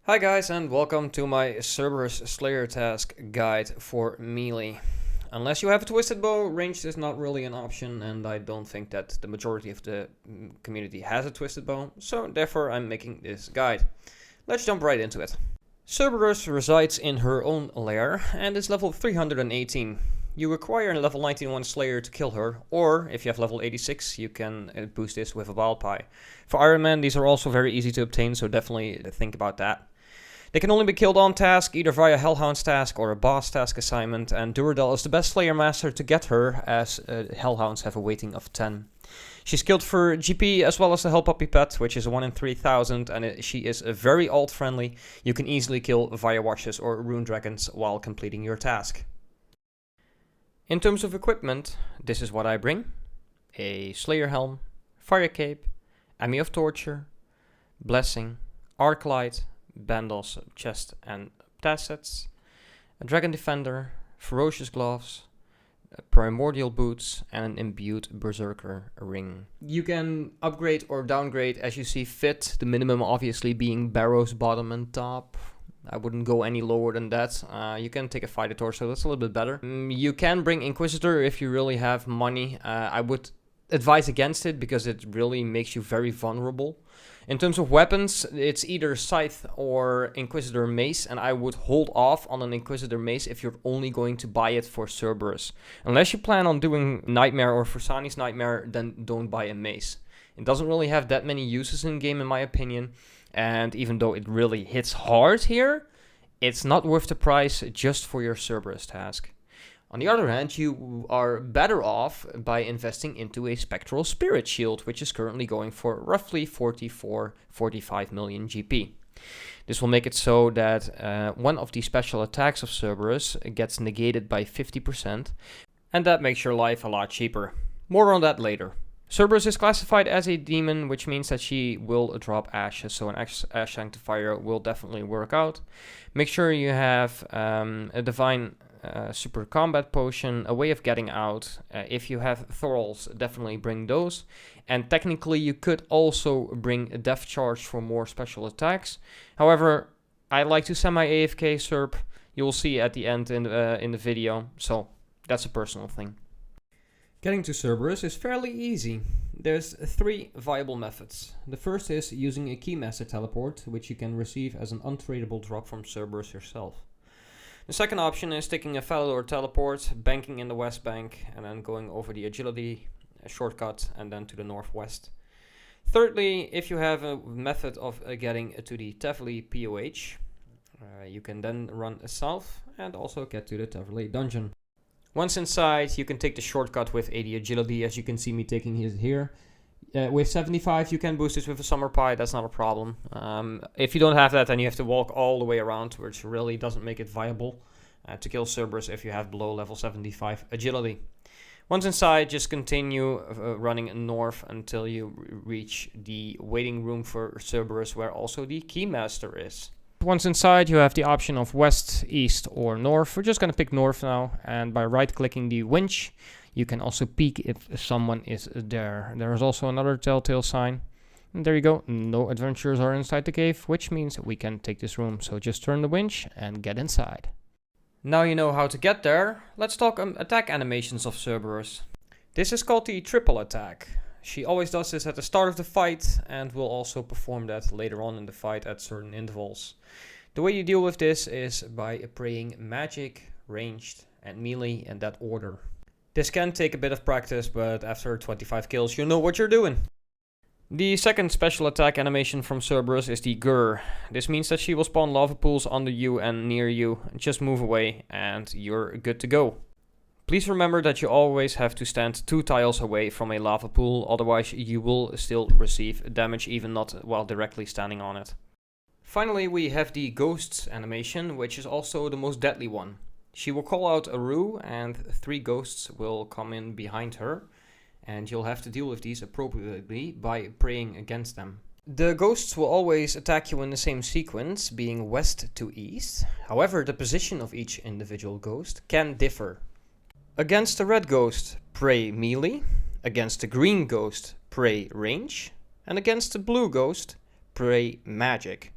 Hi guys, and welcome to my Cerberus Slayer task guide for melee. Unless you have a twisted bow, ranged is not really an option, and I don't think that the majority of the community has a twisted bow, so therefore I'm making this guide. Let's jump right into it. Cerberus resides in her own lair and is level 318. You require a level 91 Slayer to kill her, or if you have level 86, you can boost this with a Wild Pie. For Iron Man, these are also very easy to obtain, so definitely think about that. They can only be killed on task, either via Hellhound's task or a boss task assignment, and Duradel is the best Slayer Master to get her, as Hellhounds have a weighting of 10. She's killed for GP as well as the Hellpuppy pet, which is a 1 in 3000, and she is very alt friendly. You can easily kill via Watches or Rune Dragons while completing your task. In terms of equipment, this is what I bring: a Slayer Helm, Fire Cape, Ami of Torture, Blessing, Arc Light, Bandals, Chest and Tassets, a Dragon Defender, Ferocious Gloves, Primordial Boots, and an Imbued Berserker Ring. You can upgrade or downgrade as you see fit, the minimum obviously being Barrow's bottom and top. I wouldn't go any lower than that. You can take a Fighter Torso, that's a little bit better. You can bring Inquisitor if you really have money. I would advise against it because it really makes you very vulnerable. In terms of weapons, it's either Scythe or Inquisitor Mace, and I would hold off on an Inquisitor Mace if you're only going to buy it for Cerberus. Unless you plan on doing Nightmare or Forsani's Nightmare, then don't buy a Mace. It doesn't really have that many uses in game in my opinion, and even though it really hits hard here, it's not worth the price just for your Cerberus task. On the other hand, you are better off by investing into a Spectral Spirit Shield, which is currently going for roughly 44-45 million GP. This will make it so that one of the special attacks of Cerberus gets negated by 50%, and that makes your life a lot cheaper. More on that later. Cerberus is classified as a demon, which means that she will drop ashes, so an Ash Sanctifier will definitely work out. Make sure you have a Divine Super Combat Potion, a way of getting out. If you have Thralls, definitely bring those. And technically you could also bring a Death Charge for more special attacks. However, I like to semi-AFK Serp. You'll see at the end in the video, so that's a personal thing. Getting to Cerberus is fairly easy. There's 3 viable methods. The first is using a Keymaster Teleport, which you can receive as an untradeable drop from Cerberus yourself. The second option is taking a Falador Teleport, banking in the West Bank, and then going over the Agility shortcut and then to the Northwest. Thirdly, if you have a method of getting to the Teverley POH, you can then run south and also get to the Teverley dungeon. Once inside, you can take the shortcut with 80 Agility, as you can see me taking it here. With 75, you can boost this with a Summer Pie, that's not a problem. If you don't have that, then you have to walk all the way around, which really doesn't make it viable to kill Cerberus if you have below level 75 Agility. Once inside, just continue running north until you reach the waiting room for Cerberus, where also the Keymaster is. Once inside, you have the option of west, east, or north. We're just going to pick north now, and by right-clicking the winch, you can also peek if someone is there. There is also another telltale sign. And there you go, no adventurers are inside the cave, which means we can take this room. So just turn the winch and get inside. Now you know how to get there, let's talk attack animations of Cerberus. This is called the triple attack. She always does this at the start of the fight and will also perform that later on in the fight at certain intervals. The way you deal with this is by praying magic, ranged, and melee in that order. This can take a bit of practice, but after 25 kills you know what you're doing. The second special attack animation from Cerberus is the Grr. This means that she will spawn lava pools under you and near you. Just move away and you're good to go. Please remember that you always have to stand 2 tiles away from a lava pool, otherwise you will still receive damage even not while directly standing on it. Finally, we have the Ghosts animation, which is also the most deadly one. She will call out a Rue and 3 ghosts will come in behind her, and you'll have to deal with these appropriately by praying against them. The ghosts will always attack you in the same sequence, being west to east. However, the position of each individual ghost can differ. Against the red ghost, pray melee. Against the green ghost, pray range. And against the blue ghost, pray magic.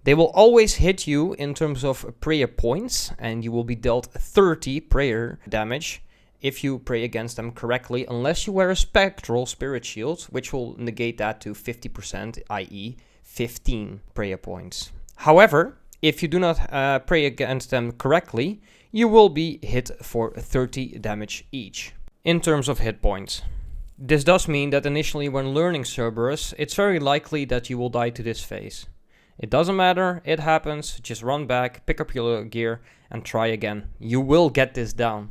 They will always hit you in terms of prayer points, and you will be dealt 30 prayer damage if you pray against them correctly, unless you wear a spectral spirit shield, which will negate that to 50%, i.e. 15 prayer points. However, if you do not pray against them correctly, you will be hit for 30 damage each. In terms of hit points, this does mean that initially when learning Cerberus, it's very likely that you will die to this phase. It doesn't matter, it happens, just run back, pick up your gear, and try again. You will get this down.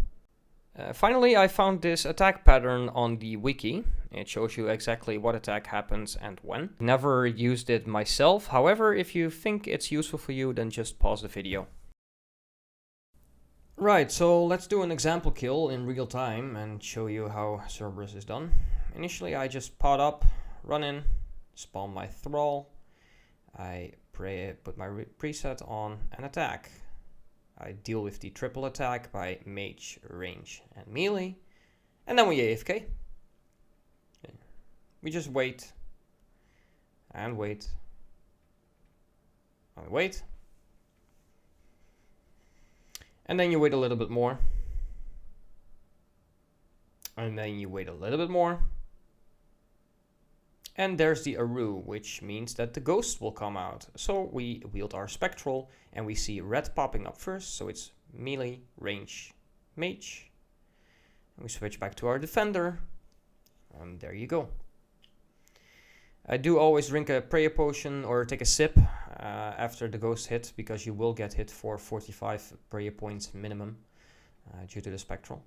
Finally, I found this attack pattern on the wiki. It shows you exactly what attack happens and when. Never used it myself, however, if you think it's useful for you, then just pause the video. Right, so let's do an example kill in real time and show you how Cerberus is done. Initially, I just pot up, run in, spawn my thrall. I put my preset on and attack. I deal with the triple attack by mage, range, and melee. And then we AFK. We just wait. And wait. And wait. And then you wait a little bit more. And then you wait a little bit more. And there's the Aru, which means that the ghost will come out. So we wield our spectral and we see red popping up first. So it's melee, range, mage. And we switch back to our defender. And there you go. I do always drink a prayer potion or take a sip after the ghost hit, because you will get hit for 45 prayer points minimum due to the spectral.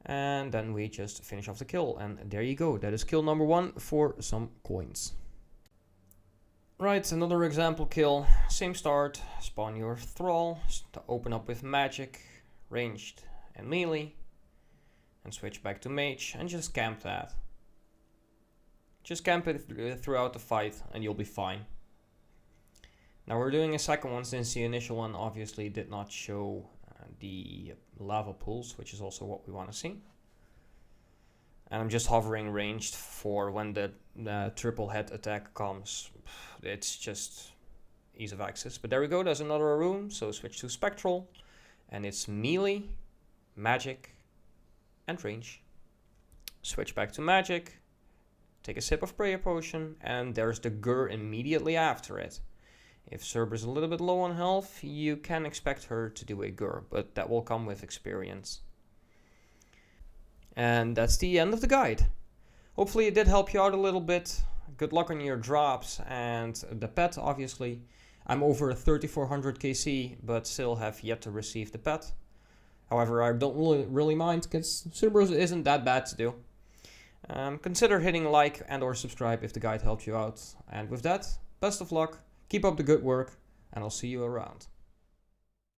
And then we just finish off the kill, and there you go. That is kill number 1 for some coins. Right, another example kill. Same start. Spawn your thrall to open up with magic, ranged, and melee, and switch back to mage and just camp that. Just camp it throughout the fight and you'll be fine. Now we're doing a second one since the initial one obviously did not show the lava pools, which is also what we want to see. And I'm just hovering ranged for when the triple head attack comes. It's just ease of access. But there we go, there's another room. So switch to spectral, and it's melee, magic, and range. Switch back to magic, take a sip of prayer potion, and there's the Gur immediately after it. If Cerberus is a little bit low on health, you can expect her to do a Gur, but that will come with experience. And that's the end of the guide. Hopefully it did help you out a little bit. Good luck on your drops and the pet, obviously. I'm over 3400 KC, but still have yet to receive the pet. However, I don't really mind, because Cerberus isn't that bad to do. Consider hitting like and or subscribe if the guide helped you out. And with that, best of luck. Keep up the good work, and I'll see you around.